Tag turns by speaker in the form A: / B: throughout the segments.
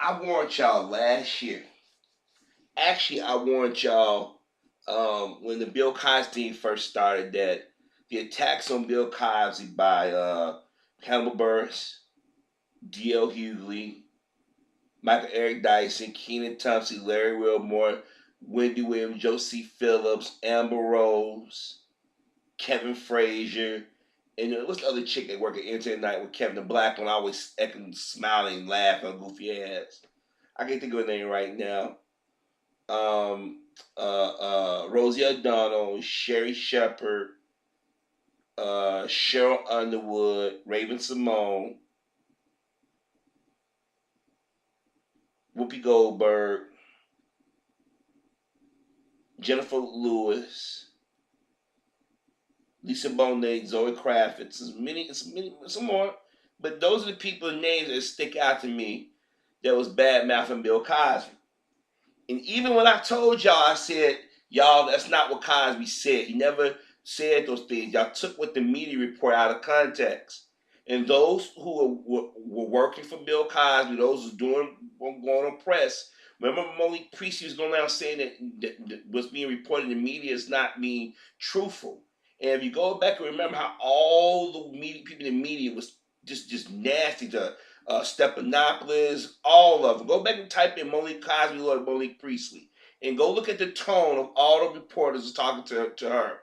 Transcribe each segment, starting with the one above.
A: I warned y'all last year. Actually, I warned y'all when the Bill Cosby first started that the attacks on Bill Cosby by Hannibal Buress, D.L. Hughley, Michael Eric Dyson, Keenan Thompson, Larry Wilmore, Wendy Williams, Josie Phillips, Amber Rose, Kevin Frazier, and what's the other chick that worked at Entertainment Night with Kevin the Black one? Always acting, smiling, laughing, goofy ass. I can't think of her name right now. Rosie O'Donnell, Sherry Shepard, Cheryl Underwood, Raven Simone, Whoopi Goldberg, Jennifer Lewis, Lisa Bonet, Zoe Kravitz. Some more. But those are the people names that stick out to me that was bad mouthing Bill Cosby. And even when I told y'all, I said, y'all, that's not what Cosby said. He never said those things. Y'all took what the media report out of context. And those who were working for Bill Cosby, those who going on press, remember Monique Priestley was going around saying that what's being reported in the media is not being truthful. And if you go back and remember how all the media people in the media was just nasty to Stephanopoulos, all of them. Go back and type in Monique Cosby or Monique Priestley, and go look at the tone of all the reporters talking to her.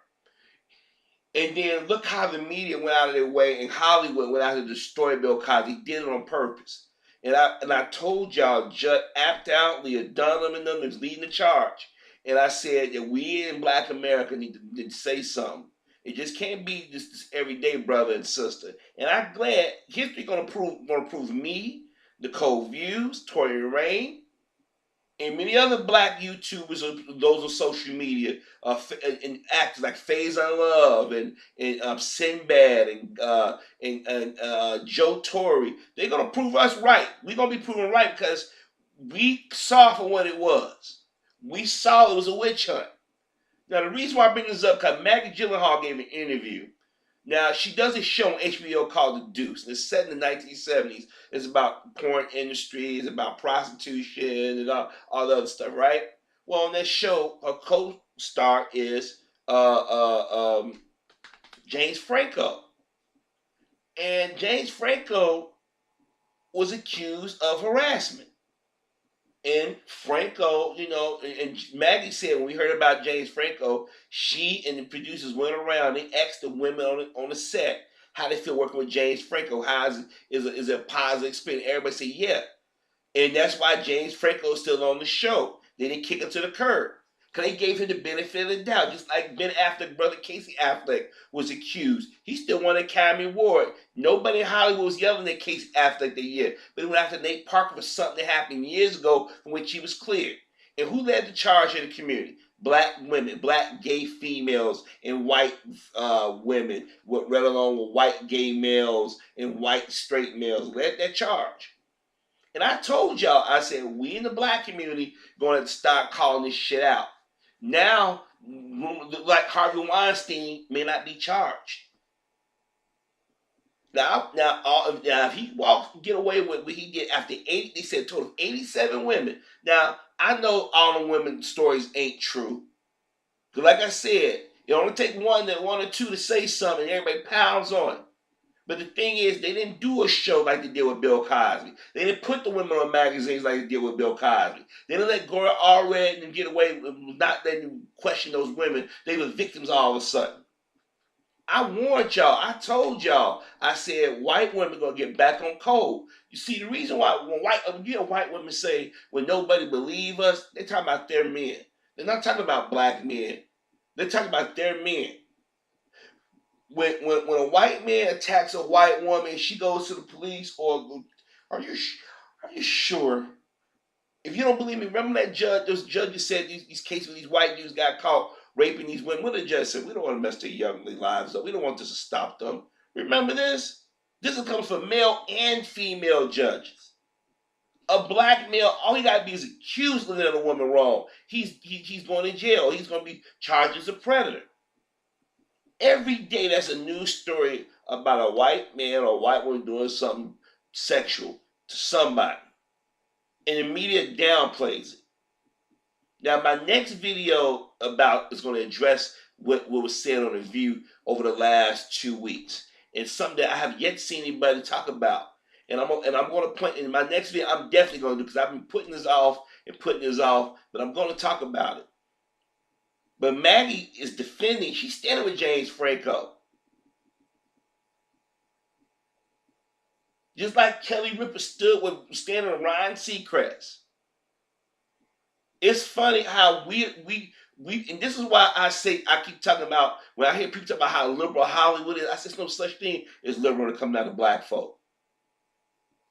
A: And then look how the media went out of their way, and Hollywood went out to destroy Bill Cosby. He did it on purpose. And I told y'all, Judd Apatow, Leah Dunham, and them is leading the charge. And I said that we in Black America need to say something. It just can't be just this everyday brother and sister. And I'm glad history gonna prove me, Nicole Views, Tori Rain, and many other black YouTubers, those on social media, and actors like Faison Love and Sinbad and Joe Torre, they're gonna prove us right. We're gonna be proven right because we saw for what it was. We saw it was a witch hunt. Now the reason why I bring this up because Maggie Gyllenhaal gave an interview. Now she does a show on HBO called The Deuce. And it's set in the 1970s. It's about porn industry. It's about prostitution and all the other stuff, right? Well, on that show, her co-star is James Franco, and James Franco was accused of harassment. And Franco, and Maggie said when we heard about James Franco, she and the producers went around. They asked the women on the set how they feel working with James Franco. How is it a positive experience? Everybody said yeah, and that's why James Franco is still on the show. They didn't kick him to the curb because they gave him the benefit of the doubt. Just like Ben Affleck, brother Casey Affleck was accused, he still won an Academy Award. Nobody in Hollywood was yelling at Casey Affleck that year, but it went after Nate Parker for something that happened years ago from which he was cleared. And who led the charge in the community? Black women, black gay females, and white women, right along with white gay males and white straight males, led that charge. And I told y'all, I said, we in the black community going to start calling this shit out. Now, like Harvey Weinstein may not be charged. Now, if he get away with what he did after 80, they said a total of 87 women. Now, I know all the women's stories ain't true. Because like I said, it only take one or two to say something and everybody pounds on it. But the thing is, they didn't do a show like they did with Bill Cosby. They didn't put the women on magazines like they did with Bill Cosby. They didn't let Gloria Allred get away with not letting them question those women. They were victims all of a sudden. I warned y'all. I told y'all. I said white women gonna get back on code. You see, the reason why when white women say when nobody believe us, they're talking about their men. They're not talking about black men. They're talking about their men. When a white man attacks a white woman, she goes to the police. Or are you sure? If you don't believe me, remember that judge? Those judges said these cases where these white dudes got caught raping these women. What the judge said? We don't want to mess their young lives up. We don't want this to stop them. Remember this? This is coming from male and female judges. A black male, all he got to be is accused of letting a woman wrong. He's going to jail. He's going to be charged as a predator. Every day that's a news story about a white man or a white woman doing something sexual to somebody. and the media downplays it. Now, my next video is going to address what was said on The View over the last 2 weeks. It's something that I have yet seen anybody talk about. And I'm going to point in my next video. I'm definitely going to do, because I've been putting this off and putting this off, but I'm going to talk about it. But Maggie is defending. She's standing with James Franco, just like Kelly Ripa standing with Ryan Seacrest. It's funny how we and this is why I keep talking about, when I hear people talk about how liberal Hollywood is, I say there's no such thing as liberal to come out of black folk.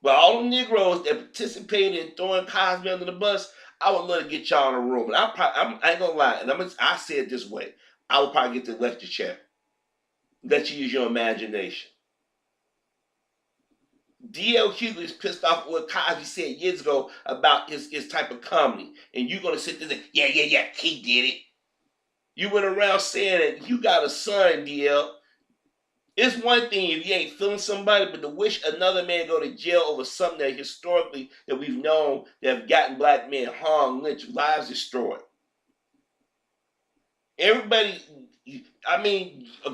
A: But all the Negroes that participated in throwing Cosby under the bus, I would love to get y'all in a room. And I ain't gonna lie, and I say it this way: I would probably get the lecture chair, let you use your imagination. D.L. Hughley is pissed off at what Cosby said years ago about his type of comedy. And you're going to sit there and say, yeah, he did it. You went around saying that you got a son, D.L. It's one thing if you ain't feeling somebody, but to wish another man go to jail over something that historically that we've known that have gotten black men hung, lynched, lives destroyed. Everybody...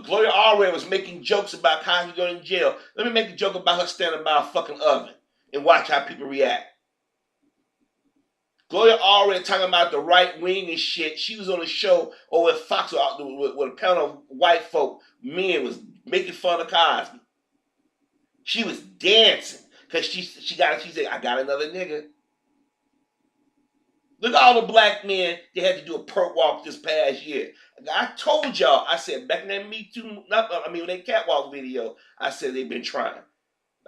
A: Gloria Allred was making jokes about Cosby going to jail. Let me make a joke about her standing by a fucking oven and watch how people react. Gloria Allred talking about the right wing and shit. She was on a show over at Fox with a panel of white folk. Men was making fun of Cosby. She was dancing because she said, I got another nigga. Look at all the black men that had to do a perk walk this past year. I told y'all, I said back in that Me Too, when that catwalk video, I said they've been trying.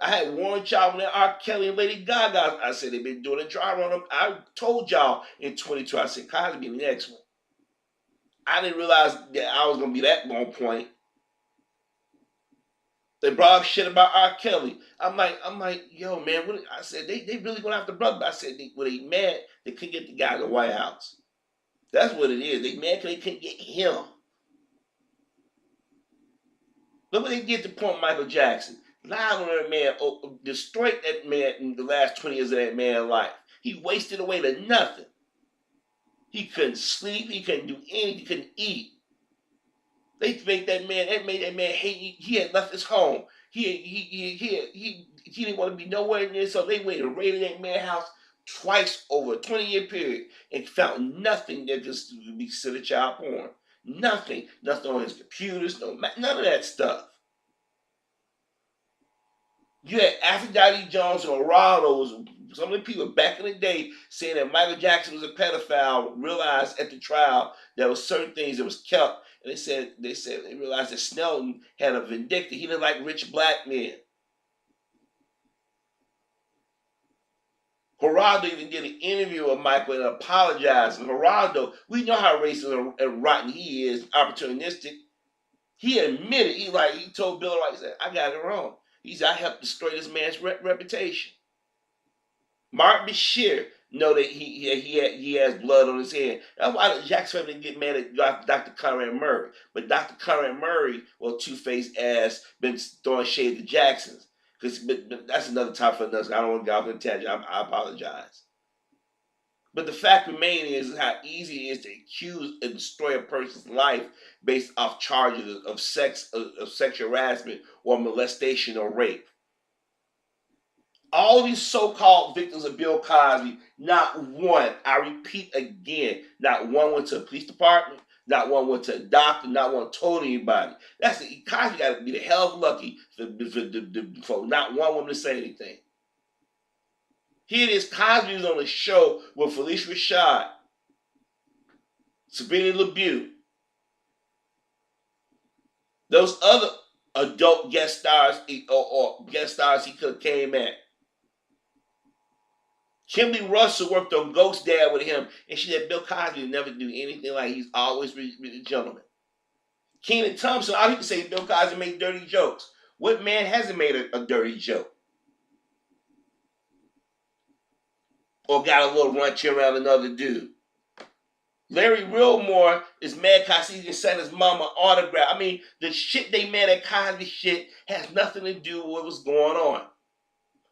A: I had warned y'all when that R. Kelly and Lady Gaga, I said they've been doing a dry run. I told y'all in 22, I said Cosby be the next one. I didn't realize that I was gonna be that on point. They brought up shit about R. Kelly. I'm like, yo, man, what? I said they really going after brother. I said they mad they couldn't get the guy in the White House. That's what it is. They mad because they couldn't get him. Look what they did to poor Michael Jackson. Lied on that man, destroyed that man in the last 20 years of that man's life. He wasted away to nothing. He couldn't sleep. He couldn't do anything. He couldn't eat. They made that man hate. He had left his home. He didn't want to be nowhere near. So they went and raided that man's house twice over a 20-year period and found nothing that could be considered child porn. Nothing on his computers. None of that stuff. You had Aphrodite Jones and Orlando, some of the people back in the day saying that Michael Jackson was a pedophile, realized at the trial there were certain things that was kept. And they realized that Snelden had a vindicta. He didn't like rich black men. Geraldo even did an interview with Michael and apologized. And Geraldo, we know how racist and rotten he is, opportunistic. He admitted, he told Bill Wright, he said, I got it wrong. He said, I helped destroy this man's reputation. Mark Bashir know that he has blood on his hand. That's why the Jackson family didn't get mad at Dr. Conrad Murray. But Dr. Conrad Murray, well, two-faced ass, been throwing shade to Jacksons. But that's another topic for another. I don't want to get off on a tangent. I apologize. But the fact remaining is how easy it is to accuse and destroy a person's life based off charges of sexual harassment or molestation or rape. All these so-called victims of Bill Cosby, not one, I repeat again, not one went to the police department, not one went to a doctor, not one told anybody. Cosby got to be the hell of lucky for not one woman to say anything. Here it is, Cosby was on a show with Felicia Rashad, Sabrina LeBeau, those other adult guest stars or guest stars he could have came at. Kimberly Russell worked on Ghost Dad with him, and she said Bill Cosby would never do anything like he's always a gentleman. Kenan Thompson, all he could say is Bill Cosby made dirty jokes. What man hasn't made a dirty joke? Or got a little run cheer around another dude? Larry Wilmore is mad because he just sent his mama autograph. The shit they mad at Cosby shit has nothing to do with what was going on.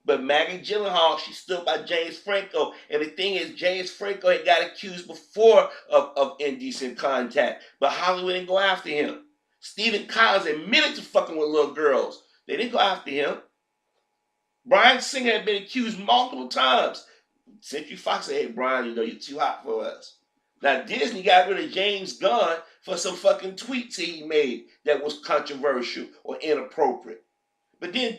A: But Maggie Gyllenhaal, she stood by James Franco. And the thing is, James Franco had got accused before of indecent contact. But Hollywood didn't go after him. Stephen Collins admitted to fucking with little girls. They didn't go after him. Bryan Singer had been accused multiple times. Century Fox said, hey, Bryan, you know, you're too hot for us. Now, Disney got rid of James Gunn for some fucking tweets he made that was controversial or inappropriate. But then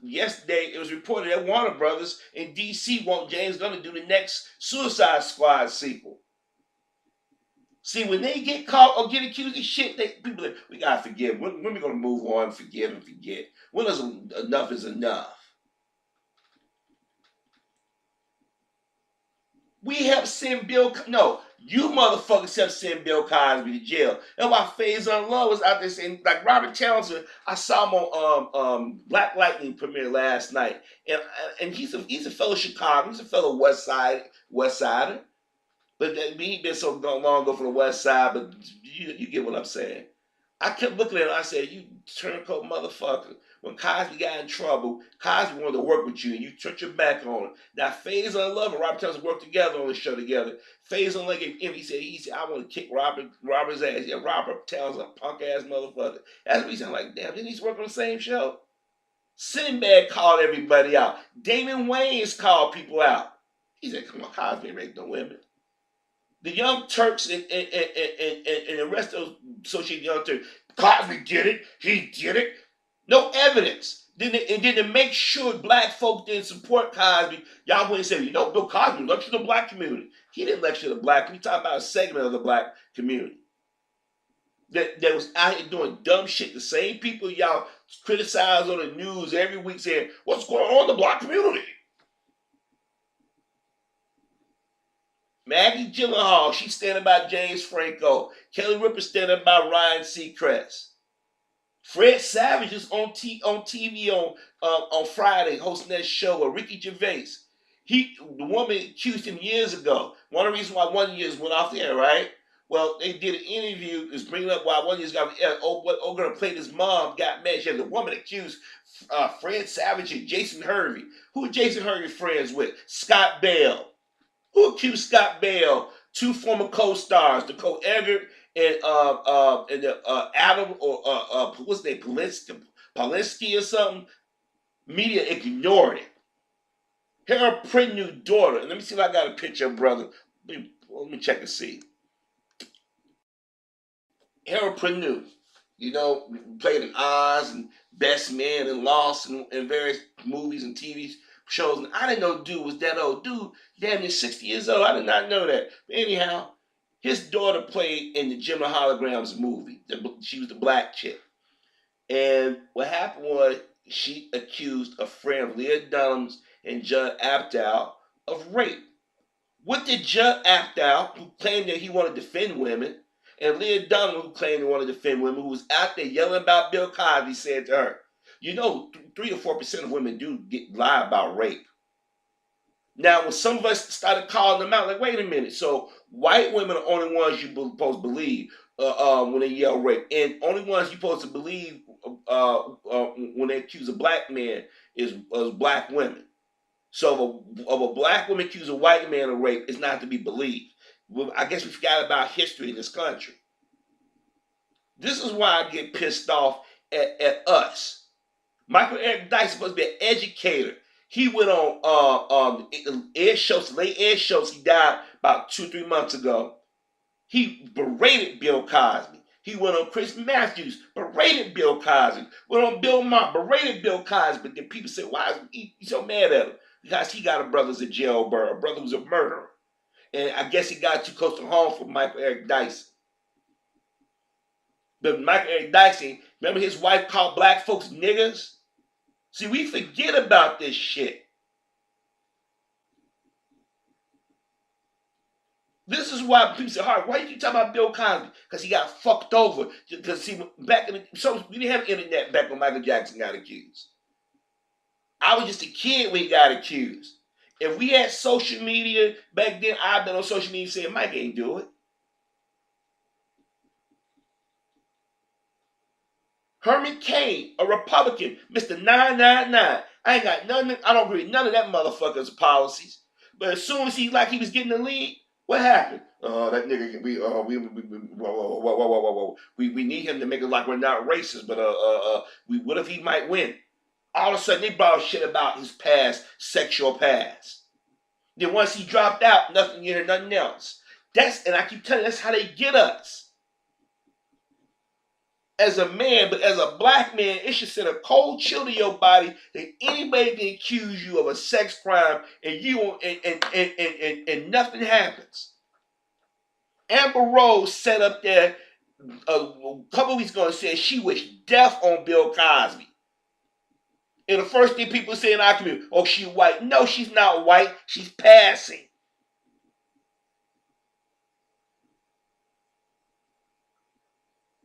A: yesterday, it was reported that Warner Brothers in D.C. want James Gunn to do the next Suicide Squad sequel. See, when they get caught or get accused of shit, people are like, we gotta forgive. When are we gonna move on, forgive and forget? When is enough is enough? We helped send Bill. No, you motherfuckers helped send Bill Cosby to jail. That's why Faison Love was out there saying, like Robert Townsend. I saw him on Black Lightning premiere last night, and he's a fellow Chicago. He's a fellow West Sider. But he been so long ago from the West Side. But you get what I'm saying. I kept looking at him. I said, you turncoat motherfucker. When Cosby got in trouble, Cosby wanted to work with you, and you turned your back on him. Now, Faison Love and Robert Townsend worked together on the show together. Faison Love gave him, he said, I want to kick Robert's ass. Yeah, Robert Townsend, a punk-ass motherfucker. That's what he sounded like, damn, didn't he work on the same show? Sinbad called everybody out. Damon Wayans called people out. He said, come on, Cosby ain't raped no women. The Young Turks and the rest of the associated Young Turks, Cosby did it. He did it. No evidence. Then to make sure black folk didn't support Cosby, y'all wouldn't say, Bill Cosby lectured the black community. He didn't lecture the black community. He talking about a segment of the black community that was out here doing dumb shit. The same people y'all criticize on the news every week saying, what's going on in the black community? Maggie Gyllenhaal, she's standing by James Franco. Kelly Ripa standing by Ryan Seacrest. Fred Savage is on TV on Friday hosting that show with Ricky Gervais. The woman accused him years ago. One of the reasons why 1 year went off the air, right? Well, they did an interview, is bringing up why 1 year's got the air. Oh, gonna play this mom got mad. She had the woman accused Fred Savage and Jason Hervey. Who Jason Hervey friends with? Scott Bell. Who accused Scott Bell? Two former co-stars, Nicole Eggert and Adam or what's his name, Polinsky or something. Media ignored it. Harold Prinew's daughter. And let me see if I got a picture of brother. Let me check and see. Harold Prinew, played in Oz and Best Man and Lost and various movies and TV shows. And I didn't know dude was that old. Dude, damn near 60 years old. I did not know that. But anyhow, his daughter played in the Jim and Holograms movie. She was the black chick. And what happened was she accused a friend of Leah Dunham's and Judd Apatow of rape. What did Judd Apatow, who claimed that he wanted to defend women, and Leah Dunham, who claimed he wanted to defend women, who was out there yelling about Bill Cosby, said to her, 3 to 4% of women do lie about rape. Now, when some of us started calling them out, like, wait a minute, so white women are the only ones you're supposed to believe when they yell rape, and only ones you're supposed to believe when they accuse a black man is black women. So if a black woman accuses a white man of rape, it's not to be believed. Well, I guess we forgot about history in this country. This is why I get pissed off at us. Michael Eric Dyson supposed to be an educator. He went on Ed Schultz, late Ed Schultz. He died about 2-3 months ago. He berated Bill Cosby. He went on Chris Matthews, berated Bill Cosby. Went on Bill Maher, berated Bill Cosby. But then people say, why is he so mad at him? Because he got a brother's a jailbird, a brother who's a murderer. And I guess he got too close to home for Michael Eric Dyson. But Michael Eric Dyson, remember his wife called black folks niggers? See, we forget about this shit. This is why people say, why you talking about Bill Cosby? Because he got fucked over. Because see, we didn't have internet back when Michael Jackson got accused. I was just a kid when he got accused. If we had social media back then, I've been on social media saying, Mike ain't do it. Herman Cain, a Republican, Mr. 999. I ain't got nothing. I don't agree with none of that motherfucker's policies. But as soon as he was getting the lead, what happened? Oh, that nigga. We need him to make it like we're not racist. But what if he might win? All of a sudden, they brought shit about his past, sexual past. Then once he dropped out, nothing, you hear nothing else. And I keep telling you, that's how they get us. As a man, but as a black man, it should send a cold chill to your body that anybody can accuse you of a sex crime and and nothing happens. Amber Rose sat up there a couple weeks ago and said she wished death on Bill Cosby. And the first thing people say in our community, oh, she's white. No, she's not white. She's passing.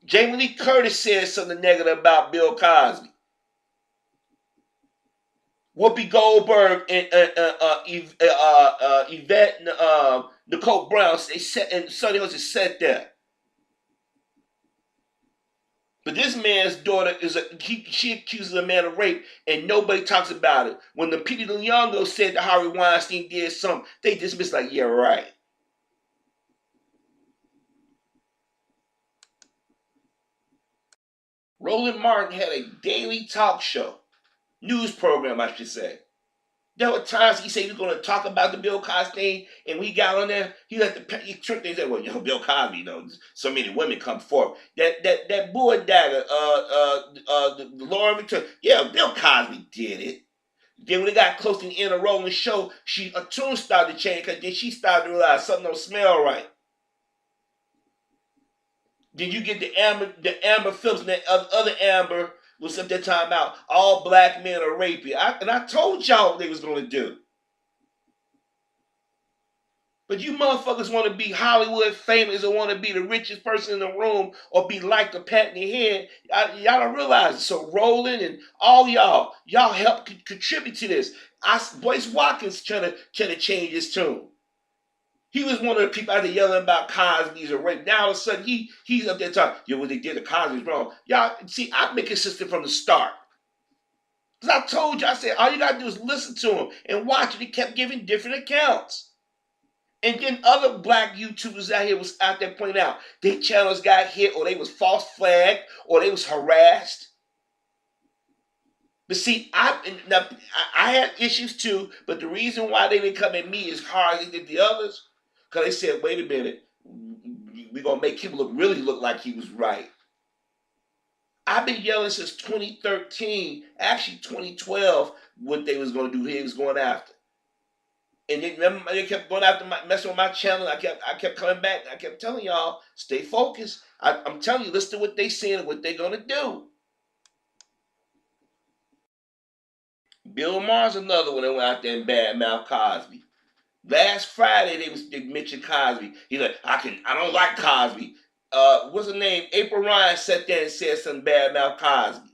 A: Jamie Lee Curtis said something negative about Bill Cosby. Whoopi Goldberg and Yvette Nicole Brown, they sat, and Sonny Hudson sat there. But this man's daughter she accuses a man of rape, and nobody talks about it. When the Peter Leongo said that Harvey Weinstein did something, they dismissed like, yeah, right. Roland Martin had a daily talk show, news program, I should say. There were times he said he was going to talk about the Bill Cosby thing, and when he got on there, he tricked and said, well, Bill Cosby, so many women come forward. That boy dagger, Laura Victoria, yeah, Bill Cosby did it. Then when it got close to the end of Roland's show, a tune started to change, because then she started to realize something don't smell right. Then you get the Amber Phillips, and that other Amber was up there talking about all black men are rapey. And I told y'all what they was going to do. But you motherfuckers want to be Hollywood famous or want to be the richest person in the room or be liked or pat in the head. Y'all don't realize it. So Roland and all y'all help contribute to this. Boyce Watkins trying to change his tune. He was one of the people out there yelling about Cosby's or rape. Now all of a sudden he's up there talking, what they did to Cosby's wrong. Y'all, see, I've been consistent from the start. Because I told you, I said, all you got to do is listen to him and watch it. He kept giving different accounts. And then other black YouTubers out here was out there pointing out their channels got hit or they was false flagged or they was harassed. But see, I had issues too, but the reason why they didn't come at me as hard as they did the others, because they said, wait a minute, we're going to make him really look like he was right. I've been yelling since 2013, actually 2012, what they was going to do, he was going after. And they kept going after messing with my channel. I kept coming back. I kept telling y'all, stay focused. I'm telling you, listen to what they saying and what they're going to do. Bill Maher's another one that went out there and badmouthed Cosby. Last Friday they mentioned Cosby. He's like, I don't like Cosby. What's her name? April Ryan sat there and said something bad about Cosby.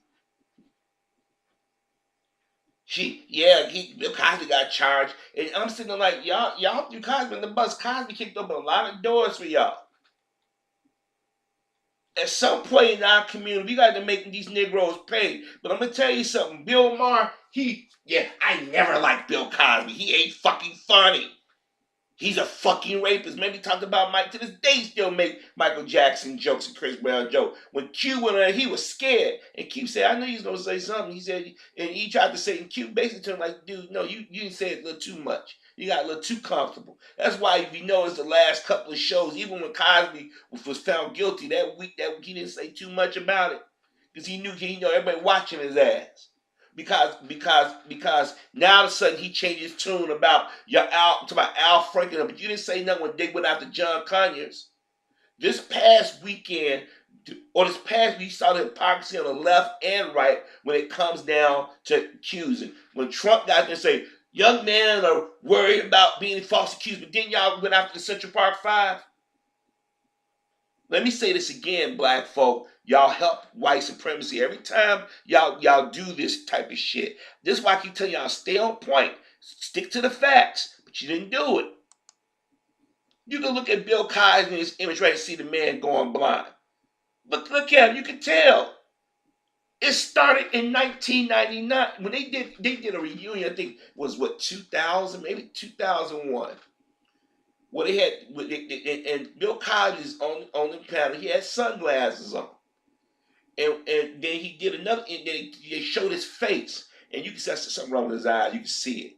A: Bill Cosby got charged. And I'm sitting there like, y'all threw Cosby in the bus. Cosby kicked open a lot of doors for y'all. At some point in our community, we got to make these Negroes pay. But I'm going to tell you something. Bill Maher, I never liked Bill Cosby. He ain't fucking funny. He's a fucking rapist. Maybe talked about Mike. To this day, he still make Michael Jackson jokes and Chris Brown jokes. When Q went on, he was scared. And Q said, I knew he was going to say something. He said, and he tried to say, and Q basically told him like, dude, no, you didn't say it a little too much. You got a little too comfortable. That's why if you notice the last couple of shows, even when Cosby was found guilty that week he didn't say too much about it. Because he knew everybody watching his ass. Because now all of a sudden he changed his tune about Al Franken, but you didn't say nothing when they went after John Conyers. This past weekend, we saw the hypocrisy on the left and right when it comes down to accusing. When Trump got there and say, young men are worried about being false accused, but then y'all went after the Central Park Five. Let me say this again, black folk. Y'all help white supremacy. Every time y'all do this type of shit. This is why I keep telling y'all, stay on point. Stick to the facts. But you didn't do it. You can look at Bill Cosby and his image right and see the man going blind. Look at him. You can tell. It started in 1999 when they did a reunion. I think it was what 2000, maybe 2001. Well, they had and Bill Cosby's on the panel. He had sunglasses on, and then he did another. And then they showed his face, and you can see something wrong with his eyes. You can see it.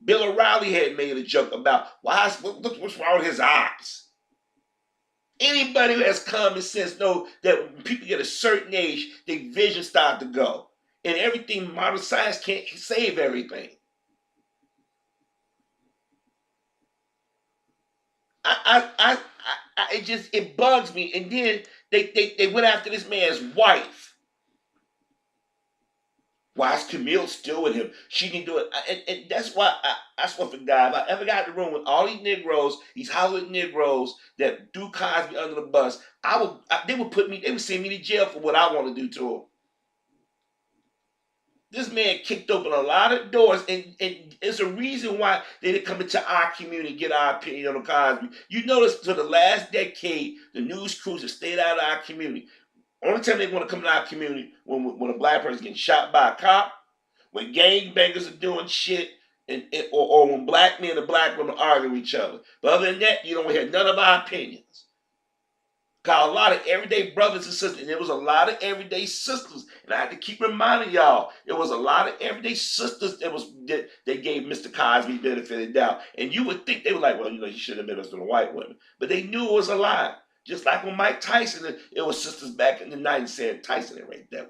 A: Bill O'Reilly had made a joke about what's wrong with his eyes. Anybody who has common sense know that when people get a certain age, their vision starts to go, and everything modern science can't save everything. It bugs me. And then they went after this man's wife. Why is Camille still with him? She didn't do it, and that's why I swear for God, if I ever got in the room with all these Negroes, these Hollywood Negroes that do Cosby under the bus, they would send me to jail for what I want to do to them. This man kicked open a lot of doors, and it's a reason why they didn't come into our community and get our opinion on Cosby. You notice for the last decade, the news crews have stayed out of our community. Only time they want to come to our community when a black person getting shot by a cop, when gangbangers are doing shit, or when black men and black women argue with each other. But other than that, you don't hear none of our opinions. Got a lot of everyday brothers and sisters, and there was a lot of everyday sisters. And I had to keep reminding y'all, there was a lot of everyday sisters that gave Mr. Cosby benefit of the doubt. And you would think they were like, well, he should have been us to the white women. But they knew it was a lie. Just like when Mike Tyson, it was sisters back in the 90s saying Tyson ain't right there.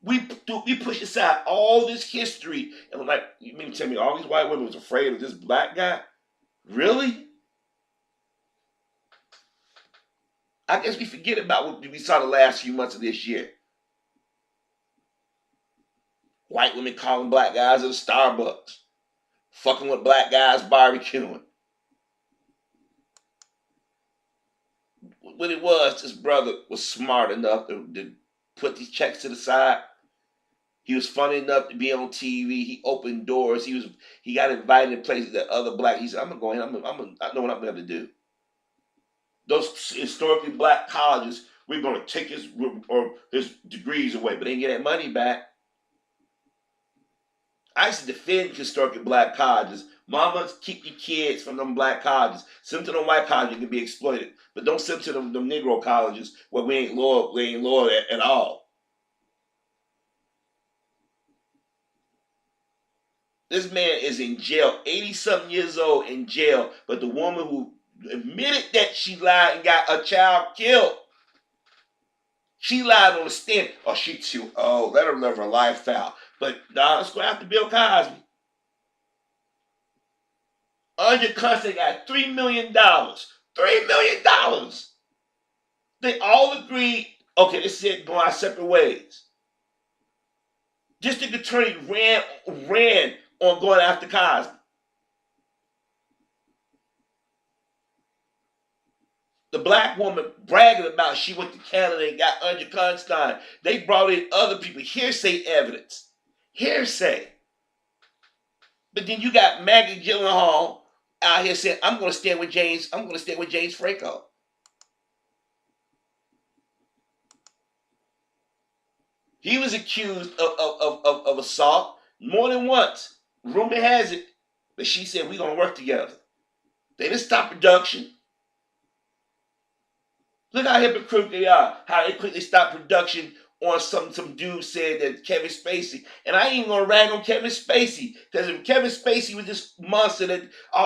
A: We push aside all this history, and we're like, you mean to tell me all these white women was afraid of this black guy? Really? I guess we forget about what we saw the last few months of this year. White women calling black guys at a Starbucks, fucking with black guys barbecuing. What it was, this brother was smart enough to put these checks to the side. He was funny enough to be on TV. He opened doors. He got invited to places that other black. He said, "I'm gonna go in. I know what I'm gonna do. Those historically black colleges, we're gonna take his degrees away, but they didn't get that money back." I used to defend historically black colleges. Mamas, keep your kids from them black colleges. Send them to them white colleges, you can be exploited. But don't send them to them Negro colleges where we ain't loyal at all. This man is in jail, 80-something years old in jail, but the woman who admitted that she lied and got a child killed, she lied on the stand. Oh, she too old. Let her live her life out. But nah, let's go after Bill Cosby. Under Constant got $3 million. $3 million. They all agreed, okay, this is it, going our separate ways. District attorney ran on going after Cosby. The black woman bragging about she went to Canada and got Andrew Constein. They brought in other people, hearsay evidence. Hearsay. But then you got Maggie Gyllenhaal out here saying, I'm going to stand with James Franco. He was accused of assault more than once. Rumor has it. But she said, we're going to work together. They didn't stop production. Look how hypocritical they are. How they quickly stopped production on some dude said that Kevin Spacey. And I ain't even gonna rag on Kevin Spacey. Because if Kevin Spacey was this monster that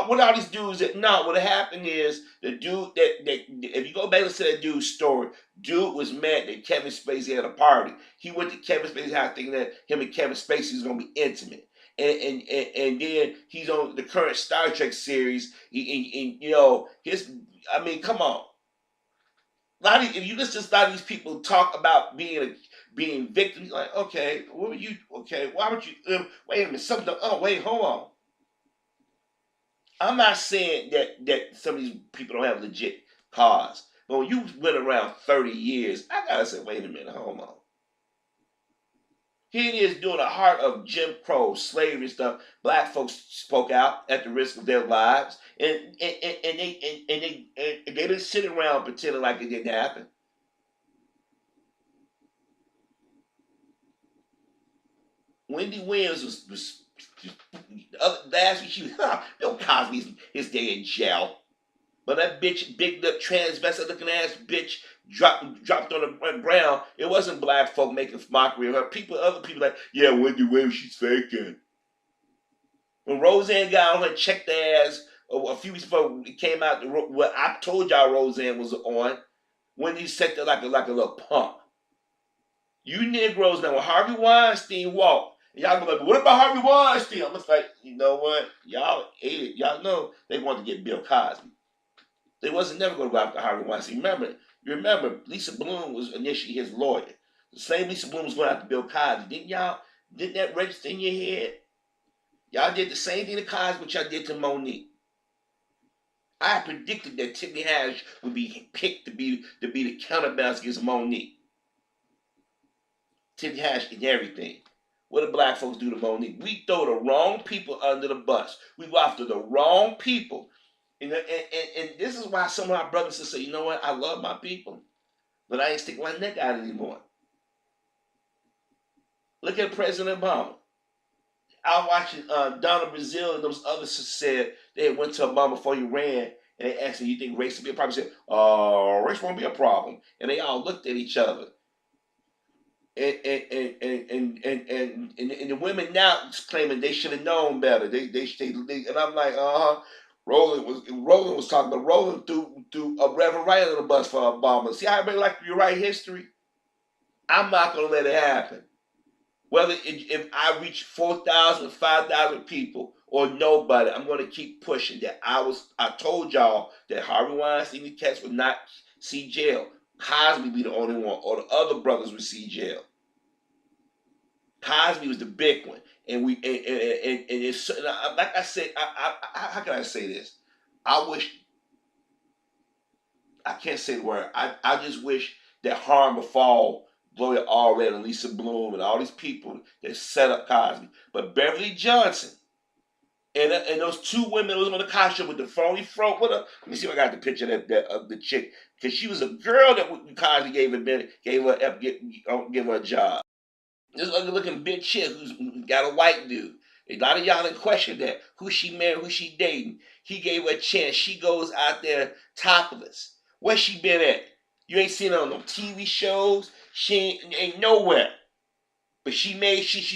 A: what all these dudes that what happened is the dude that if you go back and listen to that dude's story, dude was mad that Kevin Spacey had a party. He went to Kevin Spacey's house thinking that him and Kevin Spacey was gonna be intimate. And then he's on the current Star Trek series. Come on. If you listen to a lot of these people talk about being victims, like, okay, what were you? Okay, why would you? Wait a minute, something. Oh, wait, hold on. I'm not saying that some of these people don't have legit cause, but when you went around 30 years, I gotta say, wait a minute, hold on. Here it is during the heart of Jim Crow, slavery and stuff. Black folks spoke out at the risk of their lives, and they didn't sit around pretending like it didn't happen. Wendy Williams was last week. She was Bill Cosby. His day in jail. But that bitch, big lip transvestite looking ass bitch, dropped on the ground. It wasn't black folk making mockery of her. Other people like, yeah, Wendy Williams, she's faking. When Roseanne got on her, checked the ass a few weeks before it came out. What I told y'all Roseanne was on. Wendy said that like a little punk. You Negroes know when Harvey Weinstein walked. Y'all go like, what about Harvey Weinstein? I'm just like, you know what? Y'all ate it. Y'all know they wanted to get Bill Cosby. They wasn't never going to go after Harvey Weinstein. Remember, Lisa Bloom was initially his lawyer. The same Lisa Bloom was going after Bill Cosby. Didn't that register in your head? Y'all did the same thing to Cosby, what y'all did to Monique. I predicted that Tiffany Haddish would be picked to be the counterbalance against Monique. Tiffany Haddish did everything. What do black folks do to Monique? We throw the wrong people under the bus. We go after the wrong people. And this is why some of our brothers say, you know what, I love my people, but I ain't sticking my neck out anymore. Look at President Obama. I was watching Donna Brazile and those others said they went to Obama before he ran, and they asked him, you think race will be a problem? He said, race won't be a problem. And they all looked at each other. And the women now claiming they should have known better. They and I'm like, Roland was talking, but Roland threw a Reverend Wright on the bus for Obama. See how everybody like to write history? I'm not gonna let it happen. Whether if I reach 4,000, 5,000 people or nobody, I'm gonna keep pushing that. I told y'all that Harvey Weinstein and cats would not see jail. Cosby be the only one, or the other brothers would see jail. Cosby was the big one, and it's like I said. How can I say this? I wish I can't say the word. I just wish that harm befall Gloria Allred and Lisa Bloom and all these people that set up Cosby. But Beverly Johnson and those two women that was on the costume with the phony front with her. Let me see if I got the picture of the chick, because she was a girl that Cosby gave her a job. This ugly looking bitch chick who's got a white dude. A lot of y'all didn't question that. Who she married, who she dating. He gave her a chance. She goes out there topless. Where she been at? You ain't seen her on no TV shows. She ain't nowhere. But she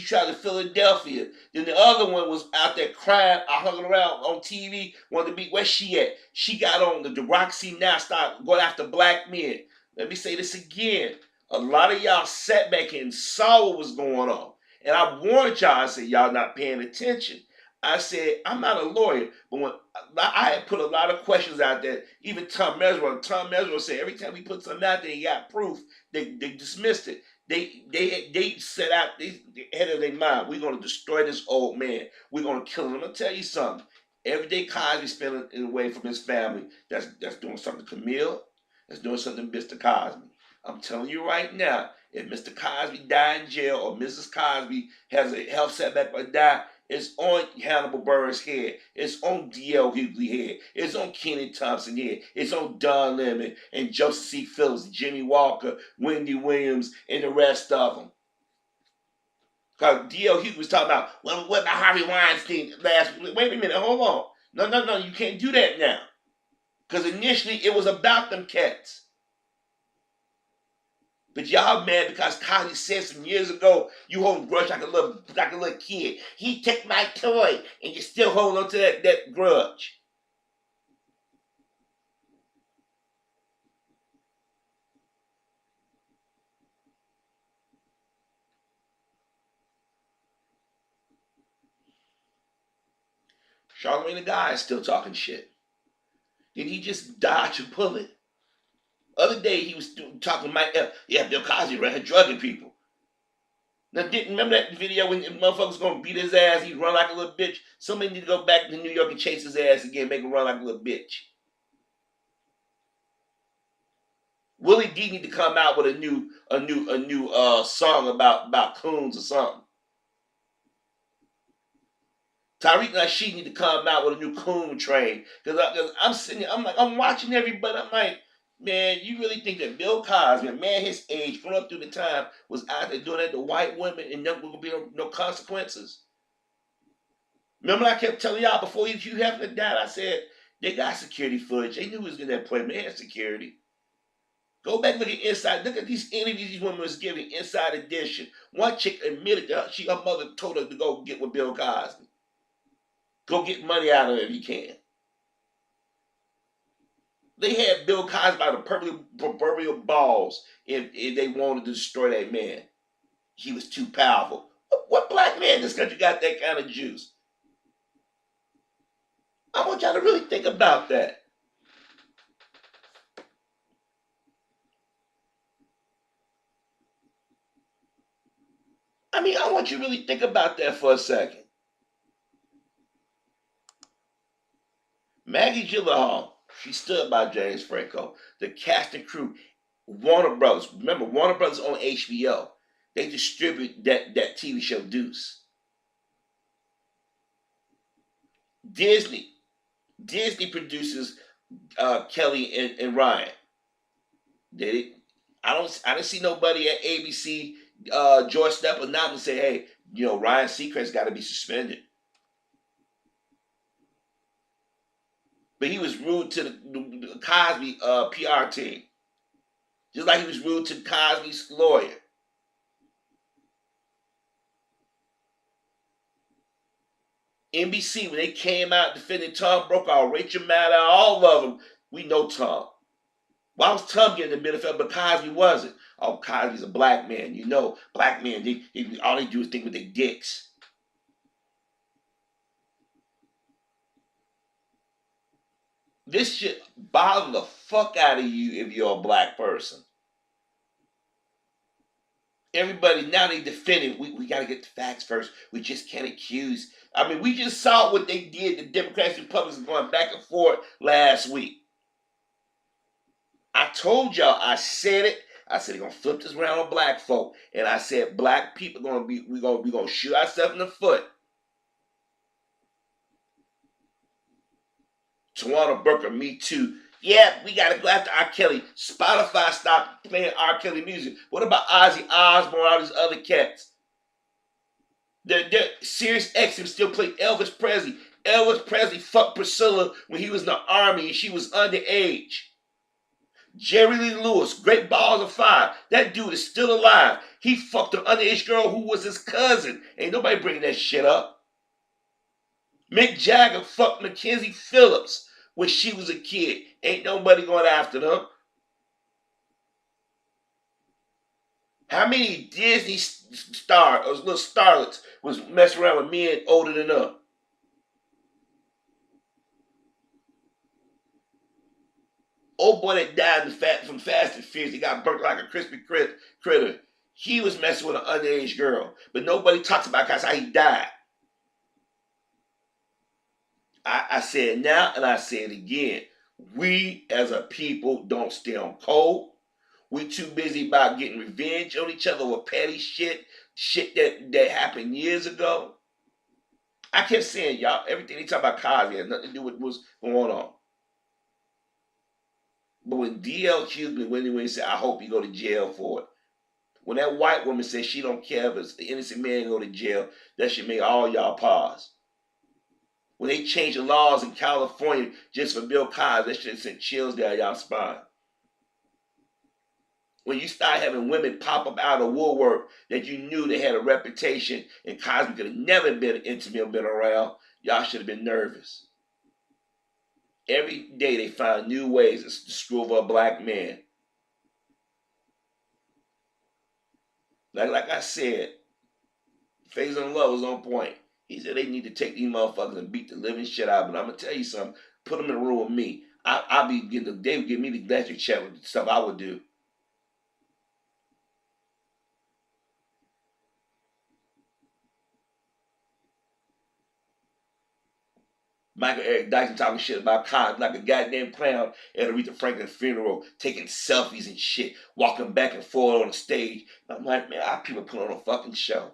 A: traveled to Philadelphia. Then the other one was out there crying, hung around on TV, wanted to be, where she at? She got on the Roxy now, start going after black men. Let me say this again. A lot of y'all sat back and saw what was going on. And I warned y'all, I said, y'all not paying attention. I said, I'm not a lawyer, but when I had put a lot of questions out there, even Tom Mesro said every time we put something out there, he got proof, they dismissed it. They set out, they had in their mind, we're going to destroy this old man. We're going to kill him. I'm going to tell you something. Every day Cosby spending away from his family, that's doing something to Camille, that's doing something to Mr. Cosby. I'm telling you right now, if Mr. Cosby die in jail or Mrs. Cosby has a health setback or die, it's on Hannibal Burris' head. It's on D.L. Hughley head. It's on Kenan Thompson head. It's on Don Lemon and Joseph C. Phillips, Jimmy Walker, Wendy Williams, and the rest of them. Because D.L. Hughley was talking about, well, what about Harvey Weinstein last week? Wait a minute, hold on. No, you can't do that now. Because initially it was about them cats. But y'all mad because Cosby said some years ago, you hold grudge like a little kid. He took my toy, and you still hold on to that grudge. Charlamagne the Guy is still talking shit. Did he just dodge a bullet? Other day he was talking to Mike. Yeah, Bill Cosby right here drugging people. Now, remember that video when motherfuckers gonna beat his ass? He run like a little bitch. Somebody need to go back to New York and chase his ass again, make him run like a little bitch. Willie D need to come out with a new song about coons or something. Tariq Nasheed need to come out with a new coon train. Cause I'm sitting here, I'm watching everybody. I'm like, man, you really think that Bill Cosby, a man his age, growing up through the time, was out there doing that to white women and there would be no consequences? Remember I kept telling y'all before Hugh Hefner died, I said, they got security footage. They knew he was going to play, but they had security. Go back and look at inside. Look at these interviews these women was giving inside edition. One chick admitted that her mother told her to go get with Bill Cosby. Go get money out of it if you can. They had Bill Cosby by the proverbial balls if they wanted to destroy that man. He was too powerful. What black man in this country got that kind of juice? I want y'all to really think about that. I mean, I want you to really think about that for a second. Maggie Gyllenhaal, she stood by James Franco. The cast and crew, Warner Brothers. Remember, Warner Brothers on HBO. They distribute that TV show Deuce. Disney produces Kelly and Ryan. Did it? I didn't see nobody at ABC George step up and say, hey, Ryan Seacrest's got to be suspended. But he was rude to the Cosby PR team, just like he was rude to Cosby's lawyer. NBC, when they came out defending Tom Brokaw, Rachel Maddow, all of them, we know Tom. Why was Tom getting the benefit, but Cosby wasn't? Oh, Cosby's a black man. Black men, all they do is think with their dicks. This shit bother the fuck out of you if you're a black person. Everybody now they defending. We got to get the facts first. We just can't accuse. I mean, we just saw what they did. The Democrats and Republicans going back and forth last week. I told y'all. I said it. I said they're gonna flip this around on black folk, and I said black people we're gonna shoot ourselves in the foot. Tawana Burker, Me Too. Yeah, we gotta go after R. Kelly. Spotify stopped playing R. Kelly music. What about Ozzy Osbourne, all these other cats? Sirius XM still play Elvis Presley. Elvis Presley fucked Priscilla when he was in the army and she was underage. Jerry Lee Lewis, Great Balls of Fire. That dude is still alive. He fucked an underage girl who was his cousin. Ain't nobody bringing that shit up. Mick Jagger fucked Mackenzie Phillips when she was a kid. Ain't nobody going after them. How many Disney stars or little starlets was messing around with men older than them? Old boy that died from Fast and Furious, he got burnt like a crispy critter. He was messing with an underage girl, but nobody talks about how he died. I said it now and I say it again. We as a people don't stay on code. We too busy about getting revenge on each other with petty shit that happened years ago. I kept saying, y'all, everything they talk about Cosby has nothing to do with what's going on. But when DL accused me when he said, I hope you go to jail for it. When that white woman said she don't care if the innocent man go to jail, that should make all y'all pause. When they changed the laws in California just for Bill Cosby, that should have sent chills down y'all spine. When you start having women pop up out of woodwork that you knew they had a reputation and Cosby could have never been intimate or been around, y'all should have been nervous. Every day they find new ways to screw over a black man. Like I said, Phase on Love was on point. He said they need to take these motherfuckers and beat the living shit out. But I'm gonna tell you something. Put them in a room with me. I'll be getting. They would give me the electric check with the stuff I would do. Michael Eric Dyson talking shit about Cosby like a goddamn clown at Aretha Franklin's funeral, taking selfies and shit, walking back and forth on the stage. I'm like, man, our people put on a fucking show.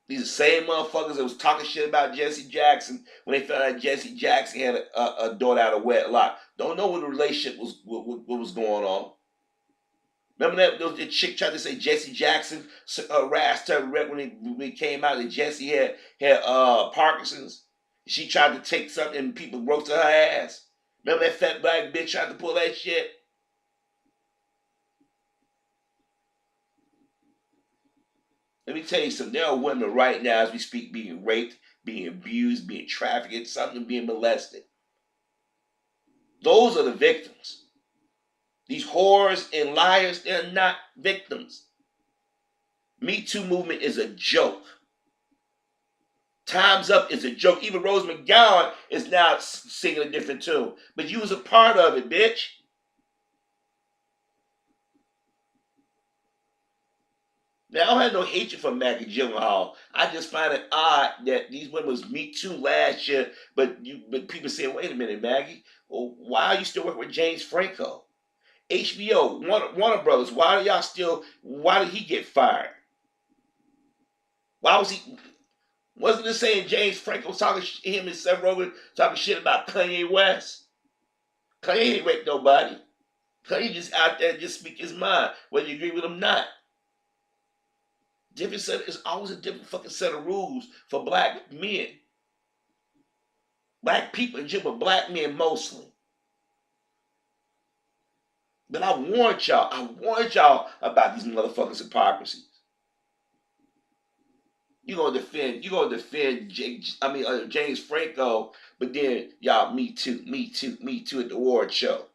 A: These are the same motherfuckers that was talking shit about Jesse Jackson when they found out Jesse Jackson had a daughter out of wedlock. Don't know what the relationship was, what was going on. Remember that the chick tried to say Jesse Jackson harassed her when he came out that Jesse had Parkinson's. She tried to take something and people roasted her ass. Remember that fat black bitch tried to pull that shit? Let me tell you something. There are women right now as we speak being raped, being abused, being trafficked, something being molested. Those are the victims. These whores and liars, they're not victims. Me Too movement is a joke. Time's Up is a joke. Even Rose McGowan is now singing a different tune. But you was a part of it, bitch. Now, I don't have no hatred for Maggie Gyllenhaal. I just find it odd that these women was Me Too last year, but people say, wait a minute, Maggie, well, why are you still working with James Franco? HBO, Warner Brothers, why did he get fired? Why was he, wasn't it saying James Franco was talking, him and Seth Rogen talking shit about Kanye West? Kanye ain't raped nobody. Kanye just out there just speak his mind, whether you agree with him or not. Different set. It's always a different fucking set of rules for black men, black people in general, but black men mostly. But I warned y'all. I warned y'all about these motherfuckers' hypocrisies. You gonna defend James Franco, but then y'all Me Too at the award show.